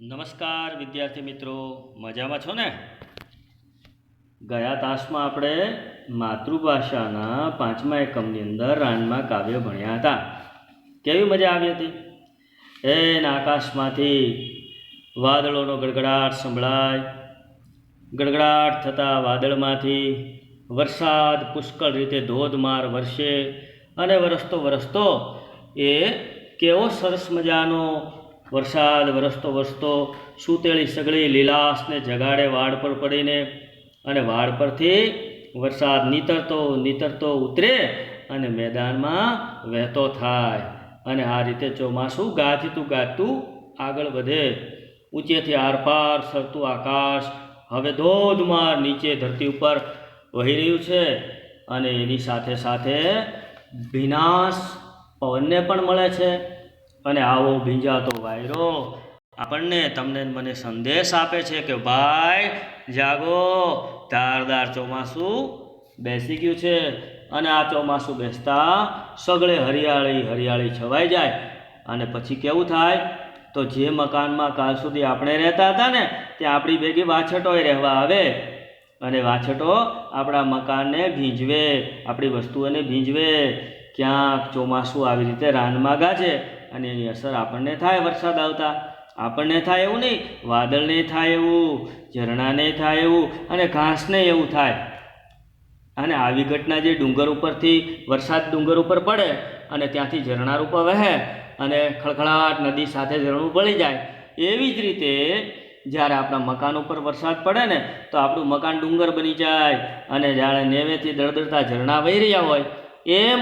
નમસ્કાર વિદ્યાર્થી મિત્રો, મજામાં છો ને? ગયા તાસમાં આપણે માતૃભાષાના 5મા એકમની અંદર રાનમાં કાવ્ય ભણ્યા હતા. કેવી મજા આવી હતી? આકાશમાંથી વાદળોનો ગડગડાટ સંભળાય, ગડગડાટ થતા વાદળમાંથી વરસાદ પુષ્કળ રીતે ધોધમાર વરસે અને વરસતો એ કેવો સરસ મજાનો વરસાદ વરસતો સૂતેલી સગળી લીલાશને જગાડે વાડ પર પડીને, અને વાડ પરથી વરસાદ નીતરતો ઉતરે અને મેદાનમાં વહેતો થાય. અને આ રીતે ચોમાસું ગાતું આગળ વધે. ઊંચેથી આરપાર સરતું આકાશ હવે ધોધમાર નીચે ધરતી ઉપર વહી રહ્યું છે, અને એની સાથે સાથે ભીનાશ પવનને પણ મળે છે. અને આવો ભીંજાતો વાયરો તમને મને સંદેશ આપે છે કે ભાઈ જાગો, ધારદાર ચોમાસું બેસી ગયું છે. અને આ ચોમાસું બેસતા સગળે હરિયાળી છવાઈ જાય. અને પછી કેવું થાય તો જે મકાનમાં કાલ સુધી આપણે રહેતા હતા ને, ત્યાં આપણી ભેગી વાછટોય રહેવા આવે, અને વાછટો આપણા મકાનને ભીંજવે, આપણી વસ્તુઓને ભીંજવે. ક્યાંક ચોમાસું આવી રીતે રાનમાં ગાજે અને એની અસર આપણને થાય. વરસાદ આવતા આપણને થાય એવું નહીં, વાદળને થાય એવું, ઝરણાને થાય એવું, અને ઘાસને એવું થાય. અને આવી ઘટના જે ડુંગર ઉપરથી વરસાદ ડુંગર ઉપર પડે અને ત્યાંથી ઝરણા રૂપે વહે અને ખળખળાટ નદી સાથે ઝરણું ભળી જાય, એવી જ રીતે જ્યારે આપણા મકાન ઉપર વરસાદ પડે ને, તો આપણું મકાન ડુંગર બની જાય અને જાણે નેવેથી દળદળતા ઝરણા વહી રહ્યા હોય એમ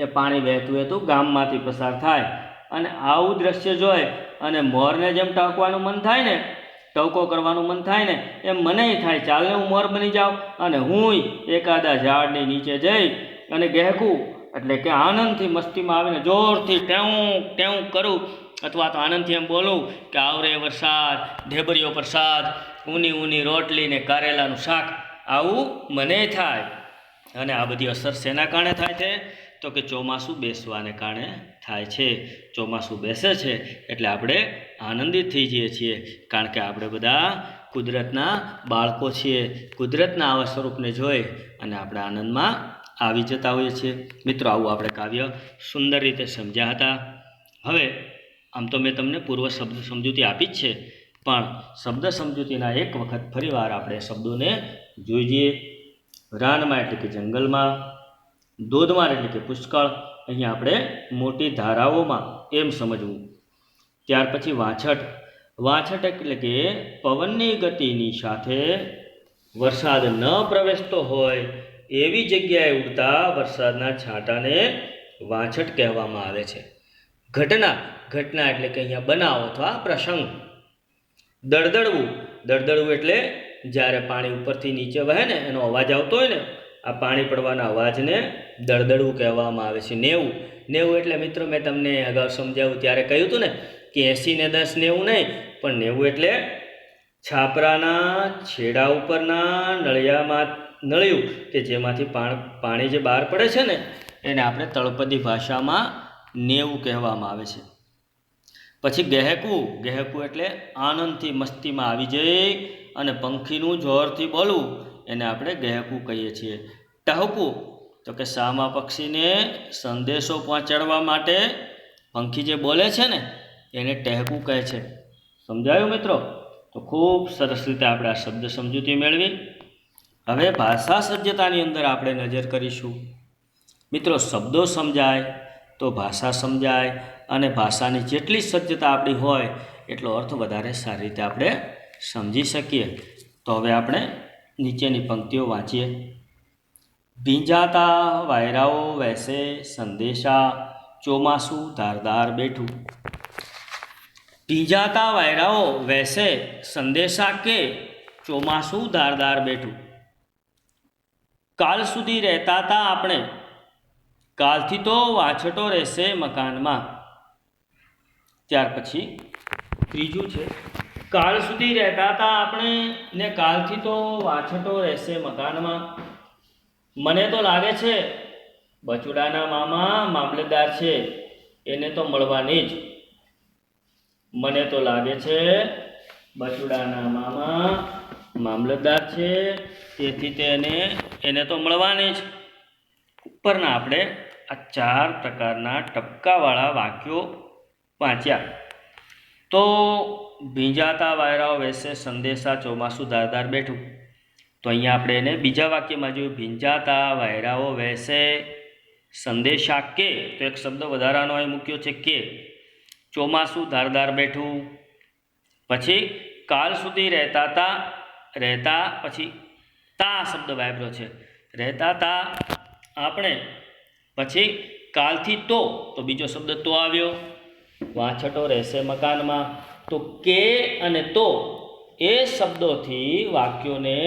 એ પાણી વહેતું ગામમાંથી પસાર થાય. અને આવું દ્રશ્ય જોઈ અને મોરને જેમ ટહકવાનું મન થાય ને, ટહુકો કરવાનું મન થાય ને, એમ મને થાય ચાલને હું મોર બની જાઉં અને હુંય એકાદા ઝાડની નીચે જઈ અને ગહેકું, એટલે કે આનંદથી મસ્તીમાં આવીને જોરથી ટેવું કરું, અથવા તો આનંદથી એમ બોલું કે આવરે વરસાદ, ઢેબરિયો પ્રસાદ, ઊની રોટલી ને કારેલાનું શાક. આવું મને થાય. અને આ બધી અસર શેના કારણે થાય છે તો કે ચોમાસું બેસવાને કારણે થાય છે. ચોમાસું બેસે છે એટલે આપણે આનંદિત થઈ જઈએ છીએ, કારણ કે આપણે બધા કુદરતના બાળકો છીએ. કુદરતના આવા સ્વરૂપને જોઈ અને આપણે આનંદમાં આવી જતા હોઈએ છીએ. મિત્રો, આવું આપણે કાવ્ય સુંદર રીતે સમજ્યા હતા. હવે આમ તો મેં તમને પૂર્વ શબ્દ સમજૂતી આપી જ છે, પણ શબ્દ સમજૂતીના એક વખત ફરીવાર આપણે શબ્દોને જોઈ જઈએ. રાનમાં એટલે કે જંગલમાં, ધોધમાર એટલે કે પુષ્કળ, અહીંયા આપણે મોટી ધારાઓમાં એમ સમજવું. ત્યાર પછી વાછટ એટલે કે પવનની ગતિની સાથે વરસાદ ન પ્રવેશતો હોય એવી જગ્યાએ ઉડતા વરસાદના છાંટાને વાછટ કહેવામાં આવે છે. ઘટના એટલે કે અહીંયા બનાવ અથવા પ્રસંગ. દળદળવું એટલે જ્યારે પાણી ઉપરથી નીચે વહે ને, એનો અવાજ આવતો હોય ને, આ પાણી પડવાના અવાજને દળદળવું કહેવામાં આવે છે. નેવું એટલે મિત્રો મેં તમને અગાઉ સમજાવ્યું ત્યારે કહ્યું હતું ને કે 80 ને 10 90 નહીં, પણ 90 એટલે છાપરાના છેડા ઉપરના નળિયું કે જેમાંથી પાણી જે બહાર પડે છે ને, એને આપણે તળપદી ભાષામાં 90 કહેવામાં આવે છે. પછી ગહેકવું એટલે આનંદથી મસ્તીમાં આવી જઈ અને પંખીનું જોરથી બોલવું, એને આપણે ગહેકવું કહીએ છીએ. ટહુકવું તો કે સામા પક્ષીને સંદેશો પહોંચાડવા માટે પંખી જે બોલે છે ને, એને ટહેકવું કહે છે. સમજાયું મિત્રો? તો ખૂબ સરસ રીતે આપણે આ શબ્દ સમજૂતી મેળવી. હવે ભાષા સજ્જતાની અંદર આપણે નજર કરીશું. મિત્રો, શબ્દો સમજાય તો ભાષા સમજાય, અને ભાષાની જેટલી સજ્જતા આપણી હોય એટલો અર્થ વધારે સારી રીતે આપણે સમજી શકીએ. તો હવે આપણે નીચેની પંક્તિઓ વાંચીએ. ભીંજાતા વાયરાઓ વહેશે સંદેશા, ચોમાસું ધારદાર બેઠું. ભીંજાતા વાયરાઓ વહેશે સંદેશા કે ચોમાસું ધારદાર બેઠું. કાલ સુધી રહેતા હતા આપણે, કાલથી તો વાછટો રહેશે મકાનમાં. ત્યાર પછી ત્રીજું છે, કાલ સુધી રહેતા હતા આપણે ને કાલથી તો વાછટો રહેશે મકાનમાં. મને તો લાગે છે બચુડાના મામા મામલતદાર છે, એને તો મળવાની જ. મને તો લાગે છે બચુડાના મામા મામલતદાર છે, તેથી એને તો મળવાની જ. ઉપરના આપણે આ 4 પ્રકારના ટપકાવાળા વાક્યો વાંચ્યા. તો ભીંજાતા વાયરાઓ વહેશે સંદેશા, ચોમાસું ધારદાર બેઠું. તો અહીંયા આપણે એને બીજા વાક્યમાં જોયું, ભીંજાતા વાયરાઓ વહેશે સંદેશા કે, તો એક શબ્દ વધારાનો અહીં મૂક્યો છે કે. ચોમાસું ધારદાર બેઠું. પછી કાલ સુધી રહેતા પછી તા શબ્દ વાપર્યો છે, રહેતા તા આપણે. પછી કાલથી તો બીજો શબ્દ તો આવ્યો. વાછટો રહેશે મકાનમાં. તો કે અને તો એ શબ્દોથી વાક્યોને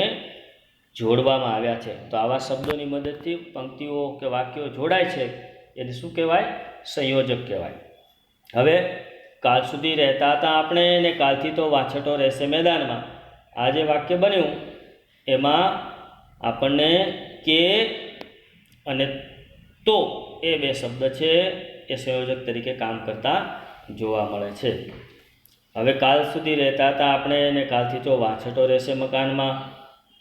જોડવામાં આવ્યા છે. તો આવા શબ્દોની મદદથી પંક્તિઓ કે વાક્યો જોડાય છે, એને શું કહેવાય? સંયોજક કહેવાય. હવે કાલ સુધી રહેતા હતા આપણે ને કાલથી તો વાછટો રહેશે મેદાનમાં. આ જે વાક્ય બન્યું એમાં આપણને કે અને તો એ 2 શબ્દ છે એ સંયોજક તરીકે કામ કરતા જોવા મળે છે. હવે કાલ સુધી રહેતા હતા આપણે ને કાલથી તો વાછટો રહેશે મકાનમાં.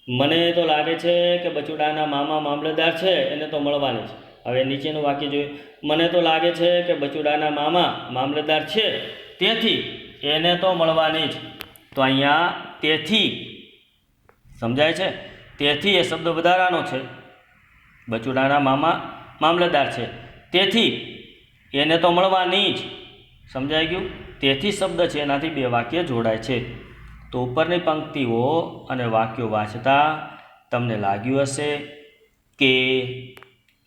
મને તો લાગે છે કે બચુડાના મામા મામલતદાર છે, એને તો મળવાની છે. હવે નીચેનું વાક્ય જોયું, મને તો લાગે છે કે બચુડાના મામા મામલતદાર છે, તેથી એને તો મળવાની જ. તો અહીંયા તેથી સમજાય છે, તેથી એ શબ્દ વધારાનો છે. બચુડાના મામા મામલતદાર છે, તેથી એને તો મળવાની જ. સમજાઈ ગયું? તેથી શબ્દ છે એનાથી 2 વાક્ય જોડાય છે. તો ઉપરની પંક્તિઓ અને વાક્યો વાંચતા તમને લાગ્યું હશે કે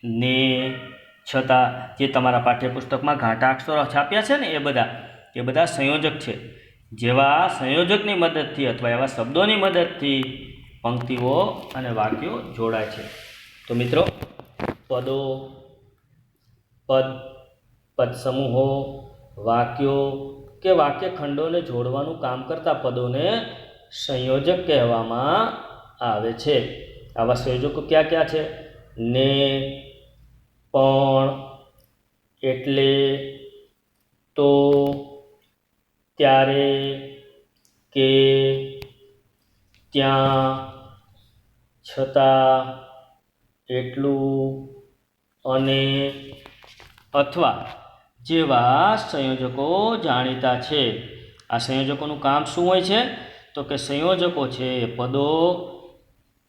ને છતાં જે તમારા પાઠ્યપુસ્તકમાં ઘાટા અક્ષરો છાપ્યા છે ને એ બધા સંયોજક છે. જેવા સંયોજકની મદદથી અથવા એવા શબ્દોની મદદથી પંક્તિઓ અને વાક્યો જોડાય છે. તો મિત્રો, પદો, પદ સમૂહો, વાક્યો કે વાક્યખંડોને જોડવાનું કામ કરતા પદોને સંયોજક કહેવામાં આવે છે. આવા સંયોજકો ક્યાં ક્યાં છે? ને, પણ, એટલે, તો, ત્યારે, કે, ત્યાં, છતાં, એટલું, અને, અથવા જેવા સંયોજકો જાણીતા છે. આ સંયોજકોનું કામ શું હોય છે? તો કે સંયોજકો છે પદો,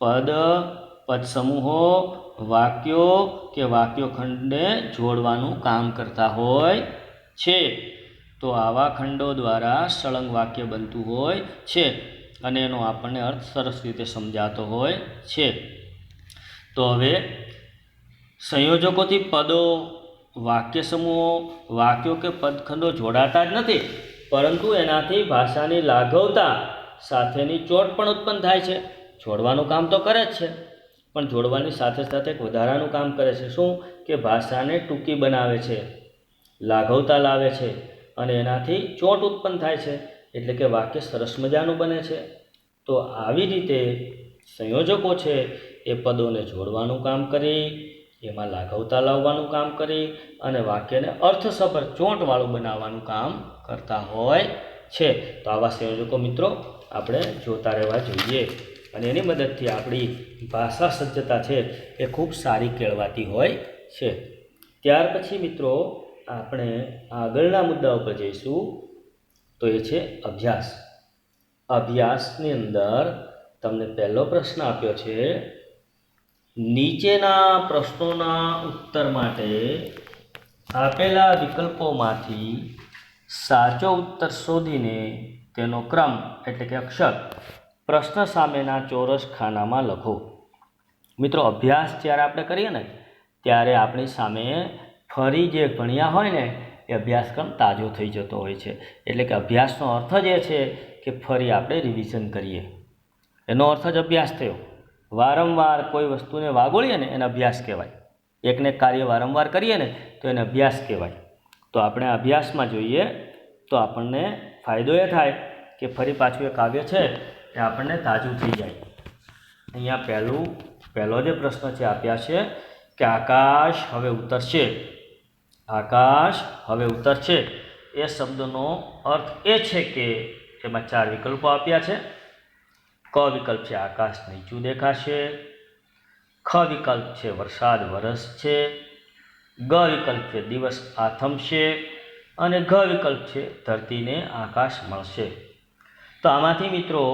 પદ સમૂહો, વાક્યો કે વાક્યખંડને જોડવાનું કામ કરતા હોય છે. તો આવા ખંડો દ્વારા સળંગ વાક્ય બનતું હોય છે અને એનો આપણને અર્થ સરસ રીતે સમજાતો હોય છે. તો હવે સંયોજકોથી પદો, વાક્ય સમૂહો, વાક્યો કે પદખંડો જોડાતા જ નથી, પરંતુ એનાથી ભાષાની લાઘવતા સાથેની ચોટ પણ ઉત્પન્ન થાય છે. જોડવાનું કામ તો કરે જ છે, પણ જોડવાની સાથે સાથે એક વધારાનું કામ કરે છે. શું? કે ભાષાને ટૂંકી બનાવે છે, લાઘવતા લાવે છે અને એનાથી ચોટ ઉત્પન્ન થાય છે, એટલે કે વાક્ય સરસ મજાનું બને છે. તો આવી રીતે સંયોજકો છે એ પદોને જોડવાનું કામ કરી, એમાં લાઘવતા લાવવાનું કામ કરી અને વાક્યને અર્થસભર ચોંટવાળું બનાવવાનું કામ કરતા હોય છે. તો આવા સંયોજકો મિત્રો આપણે જોતા રહેવા જોઈએ અને એની મદદથી આપણી ભાષા સજ્જતા છે એ ખૂબ સારી કેળવાતી હોય છે. ત્યાર પછી મિત્રો આપણે આગળના મુદ્દા ઉપર જઈશું, તો એ છે અભ્યાસ. અભ્યાસની અંદર તમને પહેલો પ્રશ્ન આપ્યો છે, નીચેના પ્રશ્નોના ઉત્તર માટે આપેલા વિકલ્પોમાંથી સાચો ઉત્તર શોધીને તેનો ક્રમ એટલે કે અક્ષર પ્રશ્ન સામેના ચોરસ ખાનામાં લખો. મિત્રો, અભ્યાસ જ્યારે આપણે કરીએ ને ત્યારે આપણી સામે ફરી જે ભણ્યા હોય ને એ અભ્યાસક્રમ તાજો થઈ જતો હોય છે. એટલે કે અભ્યાસનો અર્થ જ એ છે કે ફરી આપણે રિવિઝન કરીએ, એનો અર્થ જ અભ્યાસ થયો. વારંવાર કોઈ વસ્તુને વાગોળીએ ને એને અભ્યાસ કહેવાય. એકને કાર્ય વારંવાર કરીએ ને તો એને અભ્યાસ કહેવાય. તો આપણે અભ્યાસમાં જોઈએ તો આપણને ફાયદો એ થાય કે ફરી પાછું એ કાવ્ય છે એ આપણને તાજું થઈ જાય. અહીંયા પહેલો જે પ્રશ્ન છે આપ્યા છે કે આકાશ હવે ઉતરશે. આકાશ હવે ઉતરશે એ શબ્દનો અર્થ એ છે કે એમાં 4 વિકલ્પો આપ્યા છે. ક વિકલ્પ છે આકાશ નીચું દેખાશે, ખ વિકલ્પ છે વરસાદ વરસશે, ગ વિકલ્પ છે દિવસ આથમશે અને ઘ વિકલ્પ છે ધરતીને આકાશ મળશે. તો આમાંથી મિત્રો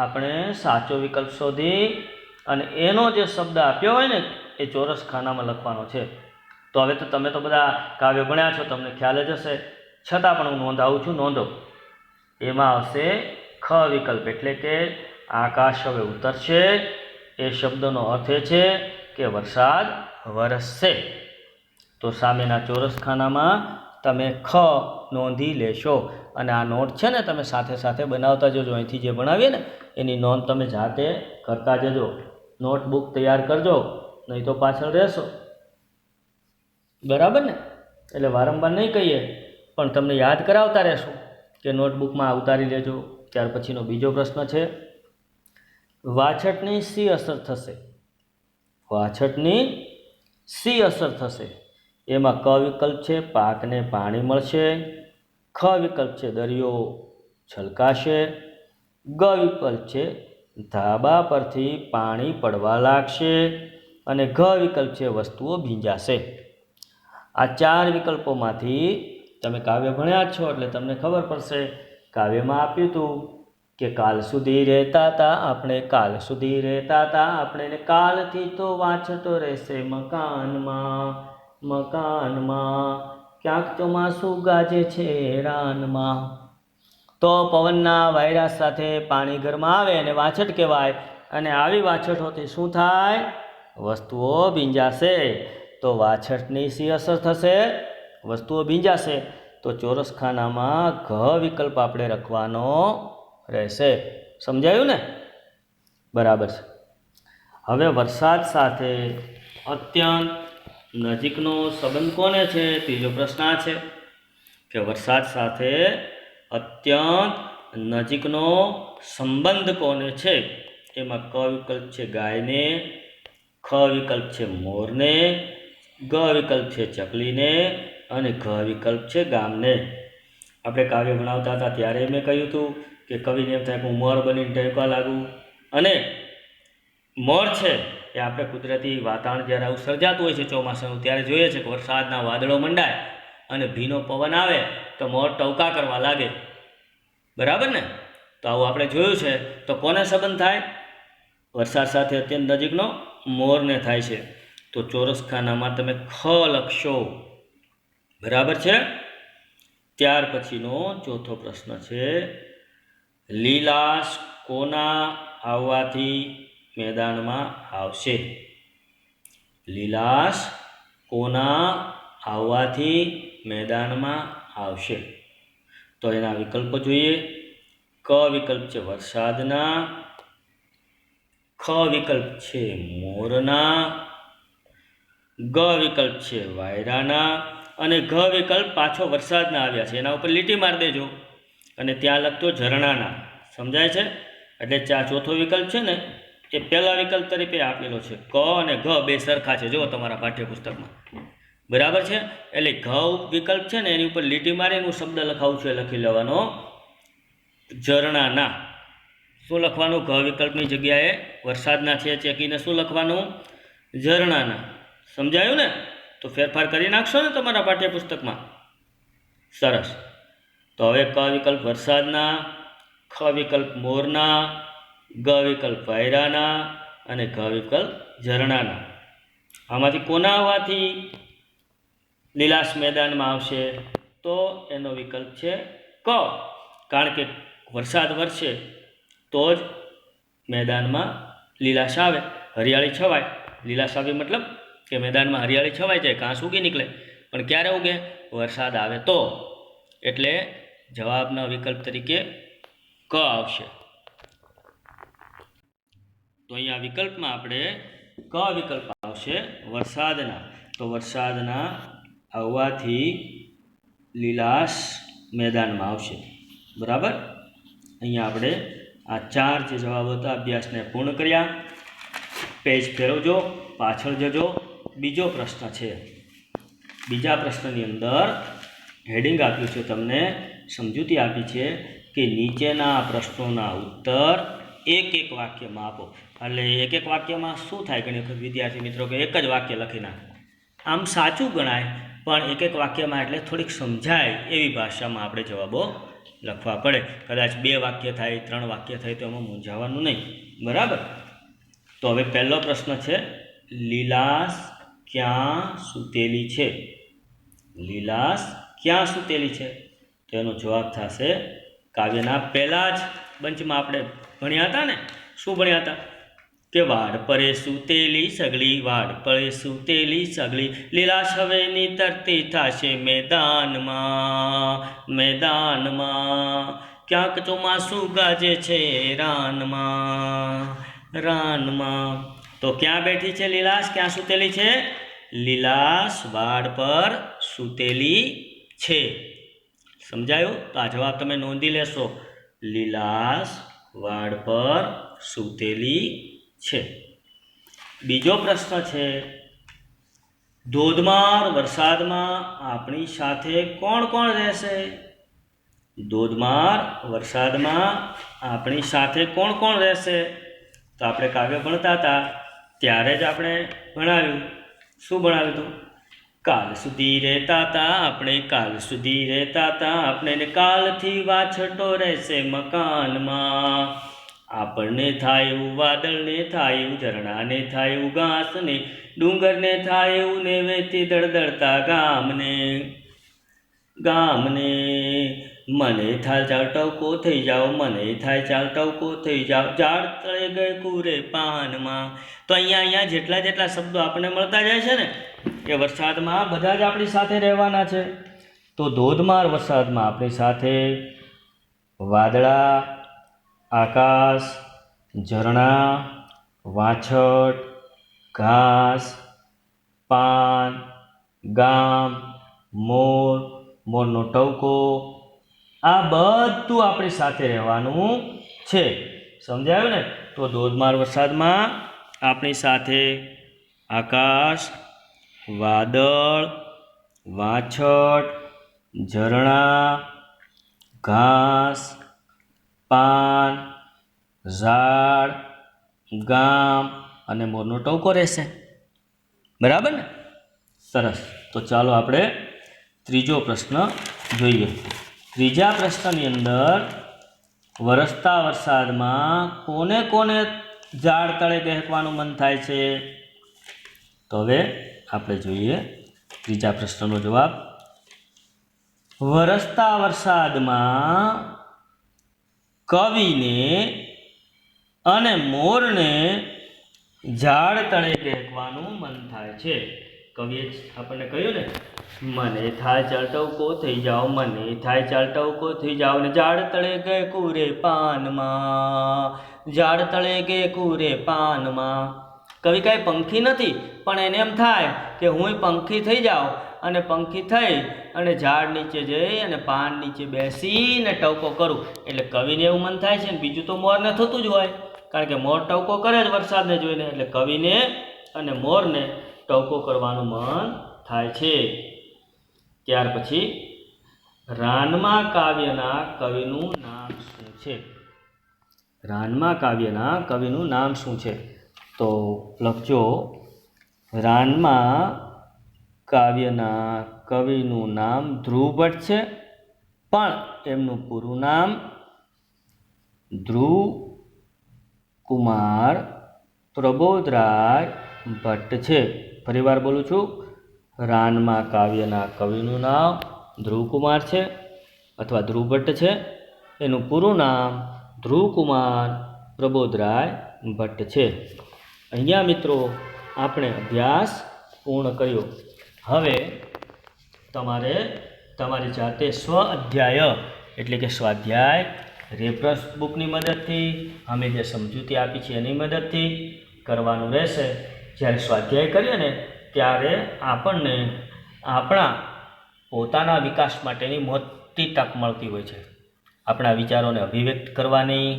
આપણે સાચો વિકલ્પ શોધી અને એનો જે શબ્દ આપ્યો હોય ને એ ચોરસ ખાનામાં લખવાનો છે. તો હવે તો તમે તો બધા કાવ્ય ભણ્યા છો, તમને ખ્યાલ જ હશે, છતાં પણ હું નોંધાવું છું, નોંધો. એમાં આવશે ખ વિકલ્પ, એટલે કે આકાશ હવે ઉતરશે. એ શબ્દનો અર્થ એ છે કે વરસાદ વરસશે. તો સામેના ચોરસ ખાનામાં તમે ખ નોંધી લેશો અને આ નોટ છે ને તમે સાથે સાથે બનાવતા જજો. અહીંથી જે ભણાવીએ ને એની નોંધ તમે જાતે કરતા જજો. નોટબુક તૈયાર કરજો, નહીં તો પાછળ રહેશો. બરાબર ને? એટલે વારંવાર નહીં કહીએ પણ તમને યાદ કરાવતા રહેશું કે નોટબુકમાં ઉતારી લેજો. ત્યાર પછીનો બીજો પ્રશ્ન છે, વાછટની શી અસર થશે? વાછટની શી અસર થશે? એમાં ક વિકલ્પ છે પાકને પાણી મળશે, ખ વિકલ્પ છે દરિયો છલકાશે, ગ વિકલ્પ છે ધાબા પરથી પાણી પડવા લાગશે અને ઘ વિકલ્પ છે વસ્તુઓ ભીંજાશે. આ 4 વિકલ્પોમાંથી તમે કાવ્ય ભણ્યા છો એટલે તમને ખબર પડશે. કાવ્યમાં આપ્યું હતું કે કાલ સુધી રહેતા હતા આપણે, કાલ સુધી રહેતા હતા આપણે, ને કાલથી તો વાછટો રહેશે મકાનમાં, મકાનમાં. ક્યાંક ચોમાસું ગાજે છે રાનમાં. તો પવનના વાયરા સાથે પાણી ઘરમાં આવે અને વાછટ કહેવાય. અને આવી વાછટોથી શું થાય? વસ્તુઓ ભીંજાશે. તો વાછટની શી અસર થશે? વસ્તુઓ ભીંજાશે. તો ચોરસ ખાનામાં ઘ વિકલ્પ આપણે લખવાનો રહેશે. સમજાયું ને? બરાબર છે. હવે વરસાદ સાથે અત્યંત નજીકનો સંબંધ કોને છે? ત્રીજો પ્રશ્ન આ છે કે વરસાદ સાથે અત્યંત નજીકનો સંબંધ કોને છે? એમાં ક વિકલ્પ છે ગાયને, ખ વિકલ્પ છે મોરને, ગ વિકલ્પ છે ચકલીને અને ઘ વિકલ્પ છે ગામને. આપણે કાવ્ય ભણાવતા હતા ત્યારે મેં કહ્યું હતું કે કવિને એમ થાય કે હું મોર બનીને ટહેકવા લાગું. અને મોર છે એ આપણે કુદરતી વાતાવરણ જ્યારે આવું સર્જાતું હોય છે ચોમાસાનું, ત્યારે જોઈએ છે કે વરસાદના વાદળો મંડાય અને ભીનો પવન આવે તો મોર ટવકા કરવા લાગે. બરાબર ને? તો આવું આપણે જોયું છે. તો કોને સંબંધ થાય? વરસાદ સાથે અત્યંત નજીકનો મોરને થાય છે. તો ચોરસ ખાનામાં તમે ખ લખશો. બરાબર છે? ત્યાર પછીનો ચોથો પ્રશ્ન છે, લીલાશ કોના આવવાથી મેદાનમાં આવશે? લીલાશ કોના આવવાથી મેદાનમાં આવશે? તો એના વિકલ્પો જોઈએ. ક વિકલ્પ છે વરસાદના, ખ વિકલ્પ છે મોરના, ગ વિકલ્પ છે વાયરાના અને ઘ વિકલ્પ પાછો વરસાદના આવ્યા છે. એના ઉપર લીટી મારી દેજો અને ત્યાં લખતો ઝરણાના. સમજાય છે? એટલે ચોથો વિકલ્પ છે ને એ પહેલા વિકલ્પ તરીકે આપેલો છે. ક અને ઘ બે સરખા છે, જુઓ તમારા પાઠ્યપુસ્તકમાં. બરાબર છે? એટલે ઘ વિકલ્પ છે ને એની ઉપર લીટી મારીને હું શબ્દ લખાવું છું એ લખી લેવાનો ઝરણાના. શું લખવાનું? ઘ વિકલ્પની જગ્યાએ વરસાદના છે ચેકીને શું લખવાનું? ઝરણાના. સમજાયું ને? તો ફેરફાર કરી નાખશો ને તમારા પાઠ્યપુસ્તકમાં? સરસ. તો હવે ક વિકલ્પ વરસાદના, ખ વિકલ્પ મોરના, ગ વિકલ્પ વાયરાના અને ઘ વિકલ્પ ઝરણાના. આમાંથી કોના આવવાથી લીલાશ મેદાનમાં આવશે? તો એનો વિકલ્પ છે ક. કારણ કે વરસાદ વરસે તો જ મેદાનમાં લીલાશ આવે, હરિયાળી છવાય. લીલાશ આવી મતલબ કે મેદાનમાં હરિયાળી છવાઈ જાય, ઘાસ ઉગી નીકળે. પણ ક્યારે ઉગે? વરસાદ આવે તો. એટલે જવાબના વિકલ્પ તરીકે ક આવશે. તો અહીંયા વિકલ્પમાં આપણે ક વિકલ્પ આવશે વરસાદના. તો વરસાદના આવવાથી લીલાશ મેદાનમાં આવશે. બરાબર? અહીંયા આપણે આ 4 જે જવાબ હતા અભ્યાસને પૂર્ણ કર્યા. પેજ ફેરવજો, પાછળ જજો. બીજો પ્રશ્ન છે. બીજા પ્રશ્નની અંદર હેડિંગ આપ્યું છે, તમને સમજૂતી આપી છે કે નીચેના પ્રશ્નોના ઉત્તર એક એક વાક્યમાં આપો. એટલે એક એક વાક્યમાં શું થાય ઘણી વખત વિદ્યાર્થી મિત્રો કે એક જ વાક્ય લખી નાખે. આમ સાચું ગણાય પણ એક એક વાક્યમાં એટલે થોડીક સમજાય એવી ભાષામાં આપણે જવાબો લખવા પડે. કદાચ 2 વાક્ય થાય 3 વાક્ય થાય તો એમાં મૂંઝાવાનું નહીં. બરાબર. તો હવે પહેલો પ્રશ્ન છે, લીલાશ ક્યાં સૂતેલી છે? લીલાશ ક્યાં સૂતેલી છે? તો એનો જવાબ થશે કાવ્યના પહેલા જ બંચમાં આપણે ભણ્યા હતા ને. શું ભણ્યા હતા? કે વાડ પરે સૂતેલી સગલી, વાડ પરે સૂતેલી સગલી, લીલાશ હવે નીતરતી થશે મેદાનમાં, મેદાનમાં. ક્યાંક ચોમાસું ગાજે છે રાનમાં, રાનમાં. તો ક્યાં બેઠી છે લીલાશ? ક્યાં સૂતેલી છે? લીલાશ વાડ પર સૂતેલી છે. સમજાયું? તો આ જવાબ તમે નોંધી લેશો. લીલાશ વાડ પર સૂતેલી છે. બીજો પ્રશ્ન છે, ધોધમાર વરસાદમાં આપણી સાથે કોણ કોણ રહેશે? ધોધમાર વરસાદમાં આપણી સાથે કોણ કોણ રહેશે? તો આપણે કાવ્ય ભણતા હતા ત્યારે જ આપણે ભણાવ્યું. શું ભણાવ્યું હતું? કાલ સુધી રહેતા હતા આપણે, કાલ સુધી રહેતા હતા આપણે, ને કાલથી વાછટો રહેશે મકાનમાં. આપણને થાય એવું વાદળને થાય એવું ઝરણાને થાય એવું ઘાસને, ડુંગરને થાય એવું ને વેતી દળદળતા ગામને, ગામને. મને થાય ચાલ ટવકો થઈ જાઓ, મને થાય ચાલ ટવકો થઈ જાઓ, ઝાડ તળે ગયે કુરે પાનમાં. તો અહીંયા જેટલા જેટલા શબ્દો આપણને મળતા જાય છે ને એ વરસાદમાં બધા જ આપણી સાથે રહેવાના છે. તો ધોધમાર વરસાદમાં આપણી સાથે વાદળા, આકાશ, ઝરણા, વાછટ, ઘાસ, પાન, ગામ, મોર, મોરનો ટવકો, આ બધું આપણી સાથે રહેવાનું છે. સમજાયું ને? તો ધોધમાર વરસાદમાં આપણી સાથે આકાશ, વાદળ, વાછટ, ઝરણા, ઘાસ, પાન, ઝાડ, ગામ અને મોરનો ટવકો રહેશે. બરાબર ને? સરસ. તો ચાલો આપણે ત્રીજો પ્રશ્ન જોઈએ. ત્રીજા પ્રશ્નની અંદર વરસતા વરસાદમાં કોને કોને ઝાડ તળે બેસવાનું મન થાય છે? તો હવે આપણે જોઈએ ત્રીજા પ્રશ્નનો જવાબ. વરસતા વરસાદમાં કવિને અને મોરને ઝાડ તળે બેસવાનું મન થાય છે. કવિએ આપણને કહ્યું ને, મને થાય ચાલ ટવકો થઈ જાઓ, મને થાય ચાલ ટવકો થઈ જાઓ, ને ઝાડ તળે ગયે કુરે પાનમાં, ઝાડ તળે ગયે કુરે પાનમાં. કવિ કાંઈ પંખી નથી પણ એને એમ થાય કે હું પંખી થઈ જાઉં અને પંખી થઈ અને ઝાડ નીચે જઈ અને પાન નીચે બેસીને ટવકો કરું. એટલે કવિને એવું મન થાય છે ને બીજું તો મોરને થતું જ હોય, કારણ કે મોર ટવકો કરે જ વરસાદને જોઈને. એટલે કવિને અને મોરને ટવકો કરવાનું મન થાય છે. ત્યાર પછી રાનમાં કાવ્યના કવિનું નામ શું છે? રાનમાં કાવ્યના કવિનું નામ શું છે? તો લખજો, રાનમાં કાવ્યના કવિનું નામ ધ્રુવ ભટ્ટ છે, પણ એમનું પૂરું નામ ધ્રુવ કુમાર પ્રબોધરાય ભટ્ટ છે. ફરીવાર બોલું છું, રાનમાં કાવ્યના કવિનું નામ ધ્રુવકુમાર છે અથવા ધ્રુવ ભટ્ટ છે. એનું પૂરું નામ ધ્રુવકુમાર પ્રબોધરાય ભટ્ટ છે. અહીંયા મિત્રો આપણે અભ્યાસ પૂર્ણ કર્યો. હવે તમારે તમારી જાતે સ્વ અધ્યાય એટલે કે સ્વાધ્યાય રેફરન્સ બુકની મદદથી, અમે જે સમજૂતી આપી છે એની મદદથી કરવાનું રહેશે. જ્યારે સ્વાધ્યાય કરીએ ને ત્યારે આપણને આપણા પોતાના વિકાસ માટેની મોટી તક મળતી હોય છે. આપણા વિચારોને અભિવ્યક્ત કરવાની,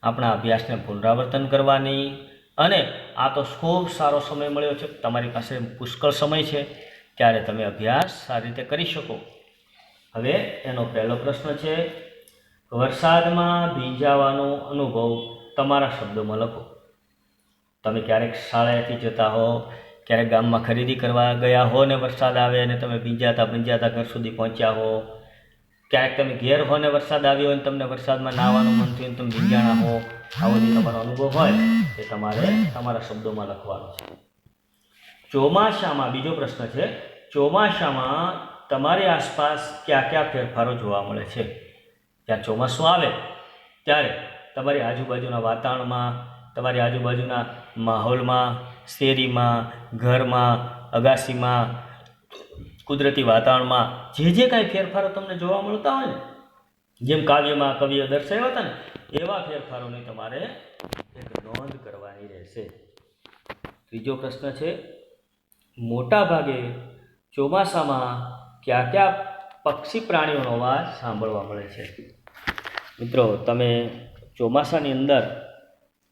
આપણા અભ્યાસને પુનરાવર્તન કરવાની. અને આ તો ખૂબ સારો સમય મળ્યો છે, તમારી પાસે પુષ્કળ સમય છે, ત્યારે તમે અભ્યાસ સારી રીતે કરી શકો. હવે એનો પહેલો પ્રશ્ન છે, વરસાદમાં ભીંજાવાનો અનુભવ તમારા શબ્દોમાં લખો. તમે ક્યારેક શાળાએથી જતા હો, ક્યારેક ગામમાં ખરીદી કરવા ગયા હો ને વરસાદ આવે અને તમે ભીંજાતા ઘર સુધી પહોંચ્યા હો, ક્યારેક તમે ઘેર હો ને વરસાદ આવ્યો હોય ને તમને વરસાદમાં નાહવાનું મન થયું તમે ભીંજાણા હો, આવો જે તમારો અનુભવ હોય એ તમારે તમારા શબ્દોમાં લખવાનો છે. ચોમાસામાં, બીજો પ્રશ્ન છે, ચોમાસામાં તમારી આસપાસ કયા ફેરફારો જોવા મળે છે? જ્યાં ચોમાસું આવે ત્યારે તમારી આજુબાજુના વાતાવરણમાં, તમારી આજુબાજુના માહોલમાં, શેરીમાં, ઘરમાં, અગાસીમાં, કુદરતી વાતાવરણમાં જે કાંઈ ફેરફારો તમને જોવા મળતા હોય ને, જેમ કાવ્યમાં કવિએ દર્શાવ્યા હતા ને, એવા ફેરફારોની તમારે એક નોંધ કરવાની રહેશે. ત્રીજો પ્રશ્ન છે, મોટા ભાગે ચોમાસામાં કયા પક્ષી પ્રાણીઓનો અવાજ સાંભળવા મળે છે? મિત્રો, તમે ચોમાસાની અંદર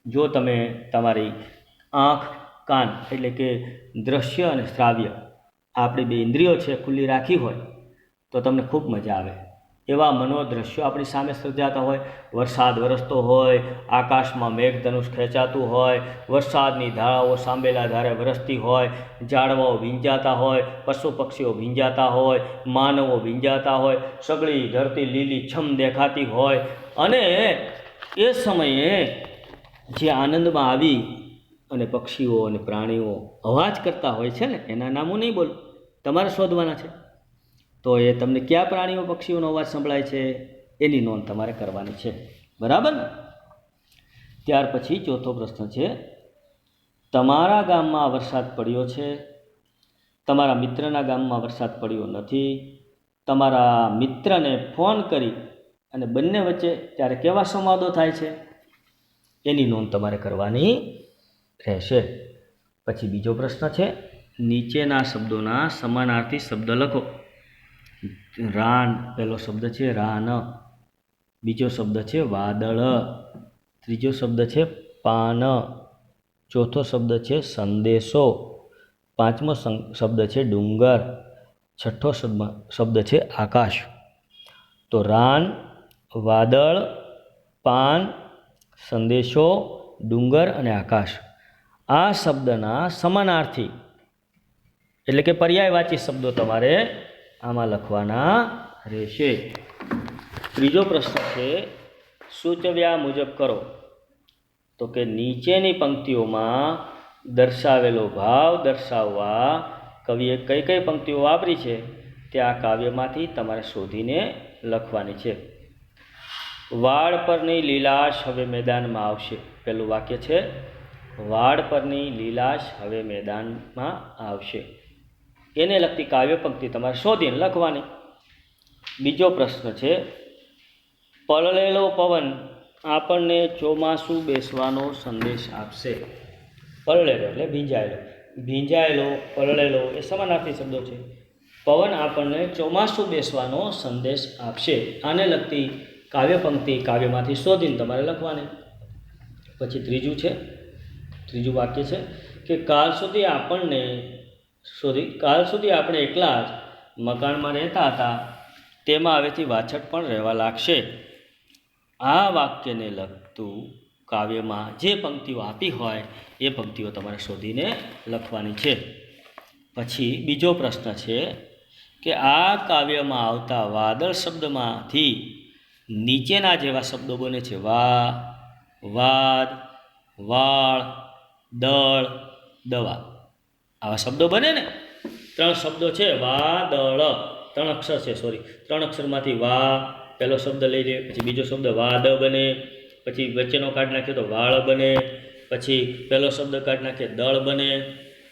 જો તમે તમારી આંખ, કાન એટલે કે દ્રશ્ય અને શ્રાવ્ય આપણી બે ઇન્દ્રિયો છે ખુલ્લી રાખી હોય તો તમને ખૂબ મજા આવે. એવા મનોદ્રશ્યો આપણી સામે સર્જાતા હોય. વરસાદ વરસતો હોય, આકાશમાં મેઘધનુષ ખેંચાતું હોય, વરસાદની ધારાઓ સાંભેલા ધારે વરસતી હોય, ઝાડવાઓ ભીંજાતા હોય, પશુ પક્ષીઓ ભીંજાતા હોય, માનવો ભીંજાતા હોય, સગળી ધરતી લીલી છમ દેખાતી હોય અને એ સમયે જે આનંદમાં આવી અને પક્ષીઓ અને પ્રાણીઓ અવાજ કરતા હોય છે ને, એના નામો નહીં બોલું, તમારે શોધવાના છે. તો એ તમને કયા પ્રાણીઓ પક્ષીઓનો અવાજ સંભળાય છે એની નોંધ તમારે કરવાની છે. બરાબર ને? ત્યાર પછી ચોથો પ્રશ્ન છે, તમારા ગામમાં વરસાદ પડ્યો છે, તમારા મિત્રના ગામમાં વરસાદ પડ્યો નથી, તમારા મિત્રને ફોન કરી અને બંને વચ્ચે ત્યારે કેવા સંવાદો થાય છે એની નોંધ તમારે કરવાની રહેશે. પછી બીજો પ્રશ્ન છે, નીચેના શબ્દોના સમાનાર્થી શબ્દ લખો. રાન પહેલો શબ્દ છે રાન, બીજો શબ્દ છે વાદળ, ત્રીજો શબ્દ છે પાન, ચોથો શબ્દ છે સંદેશો, પાંચમો શબ્દ છે ડુંગર, છઠ્ઠો શબ્દ છે આકાશ. તો રાન, વાદળ, પાન, સંદેશો, ડુંગર અને આકાશ આ શબ્દના સમાનાર્થી એટલે કે પર્યાયવાચી શબ્દો તમારે આમાં લખવાના રહેશે. ત્રીજો પ્રશ્ન છે, સૂચવ્યા મુજબ કરો. તો કે નીચેની પંક્તિઓમાં દર્શાવેલો ભાવ દર્શાવવા કવિએ કઈ કઈ પંક્તિઓ વાપરી છે તે આ કાવ્યમાંથી તમારે શોધીને લખવાની છે. વાડ પરની લીલાશ હવે મેદાનમાં આવશે. પહેલું વાક્ય છે, વાડ પરની લીલાશ હવે મેદાનમાં આવશે. એને લગતી કાવ્ય પંક્તિ તમારે શોધીને લખવાની. બીજો પ્રશ્ન છે, પલળેલો પવન આપણને ચોમાસું બેસવાનો સંદેશ આપશે. પલળેલો એટલે ભીંજાયેલો, ભીંજાયેલો, પલળેલો એ સમાનાર્થી શબ્દો છે. પવન આપણને ચોમાસું બેસવાનો સંદેશ આપશે. આને લગતી કાવ્ય પંક્તિ કાવ્યમાંથી શોધીને તમારે લખવાની. પછી ત્રીજું વાક્ય છે કે કાલ સુધી આપણે એકલા જ મકાનમાં રહેતા હતા, તેમાં હવેથી વાછટ પણ રહેવા લાગશે. આ વાક્યને લગતું કાવ્યમાં જે પંક્તિઓ આપી હોય એ પંક્તિઓ તમારે શોધીને લખવાની છે. પછી બીજો પ્રશ્ન છે કે આ કાવ્યમાં આવતા વાદળ શબ્દમાંથી નીચેના જેવા શબ્દો બને છે. વા, વાદ, વાળ, દળ, દવા. આવા શબ્દો બને ને? 3 શબ્દો છે, વાદળ, 3 અક્ષર છે, 3 અક્ષરમાંથી વા પહેલો શબ્દ લઈ લે, પછી બીજો શબ્દ વાદ બને, પછી વચ્ચેનો કાઢી નાખીએ તો વાળ બને, પછી પહેલો શબ્દ કાઢી નાખીએ દળ બને,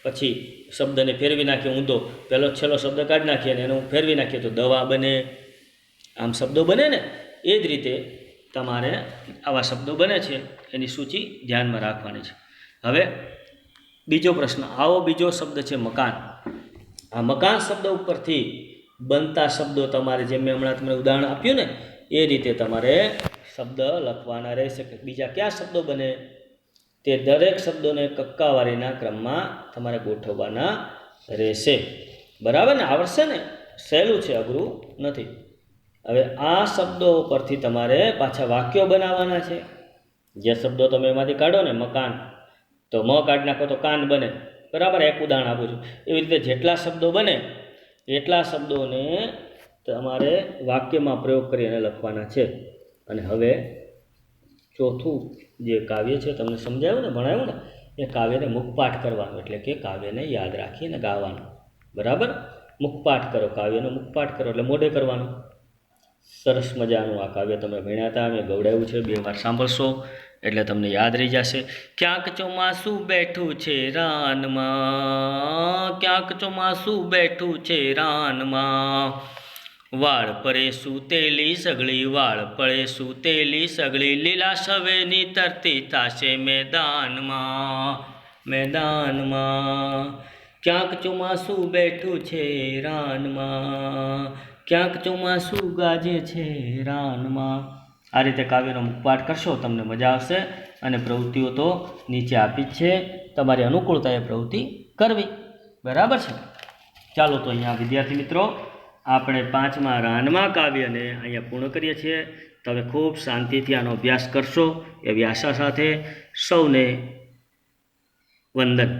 પછી શબ્દને ફેરવી નાખીએ ઊંધો, છેલ્લો શબ્દ કાઢી નાખીએ અને એનું ફેરવી નાખીએ તો દવા બને. આમ શબ્દો બને ને? એ જ રીતે તમારે આવા શબ્દો બને છે એની સૂચિ ધ્યાનમાં રાખવાની છે. હવે બીજો પ્રશ્ન, આવો બીજો શબ્દ છે મકાન. આ મકાન શબ્દ ઉપરથી બનતા શબ્દો તમારે જેમ મેં હમણાં તમને ઉદાહરણ આપ્યું ને એ રીતે તમારે શબ્દ લખવાના રહેશે. કે બીજા કયા શબ્દો બને તે દરેક શબ્દોને કક્કાવારીના ક્રમમાં તમારે ગોઠવવાના રહેશે. બરાબર ને? આવડશે ને? સહેલું છે, અઘરું નથી. હવે આ શબ્દો પરથી તમારે પાછા વાક્યો બનાવવાના છે. જે શબ્દો તમે એમાંથી કાઢો ને, મકાન તો મ કાઢી નાખો તો કાન બને, બરાબર. એક ઉદાહરણ આપું છું. એવી રીતે જેટલા શબ્દો બને એટલા શબ્દોને તમારે વાક્યમાં પ્રયોગ કરી અને લખવાના છે. અને હવે ચોથું જે કાવ્ય છે તમને સમજાયું ને, ભણાવ્યું ને, એ કાવ્યને મુખપાઠ કરવાનું, એટલે કે કાવ્યને યાદ રાખીને ગાવાનું, બરાબર. મુખપાઠ કરો, કાવ્યનો મુખપાઠ કરો એટલે મોઢે કરવાનું. સરસ મજાનું આ કાવ્ય તમે ભણ્યા હતા, મેં ગવડાવ્યું છે, 2 વાર સાંભળશો એટલે તમને યાદ રહી જશે. ક્યાંક ચોમાસું બેઠું છે રાનમાં, ક્યાંક ચોમાસું બેઠું છે રાનમાં, વાળ પડે સૂતેલી સગળી, વાળ પડે સૂતેલી સગળી, લીલા સવેની તરતી થશે મેદાનમાં, મેદાનમાં. ક્યાંક ચોમાસું બેઠું છે રાનમાં, ક્યાંક ચોમાસું ગાજે છે રાનમાં. આ રીતે કાવ્યનો મુખપાઠ કરશો તમને મજા આવશે. અને પ્રવૃત્તિઓ તો નીચે આપી જ છે, તમારી અનુકૂળતાએ પ્રવૃત્તિ કરવી, બરાબર છે. ચાલો તો અહીંયા વિદ્યાર્થી મિત્રો આપણે 5મા રાનમાં કાવ્યને અહીંયા પૂર્ણ કરીએ છીએ. તમે ખૂબ શાંતિથી આનો અભ્યાસ કરશો એવી આશા સાથે સૌને વંદન.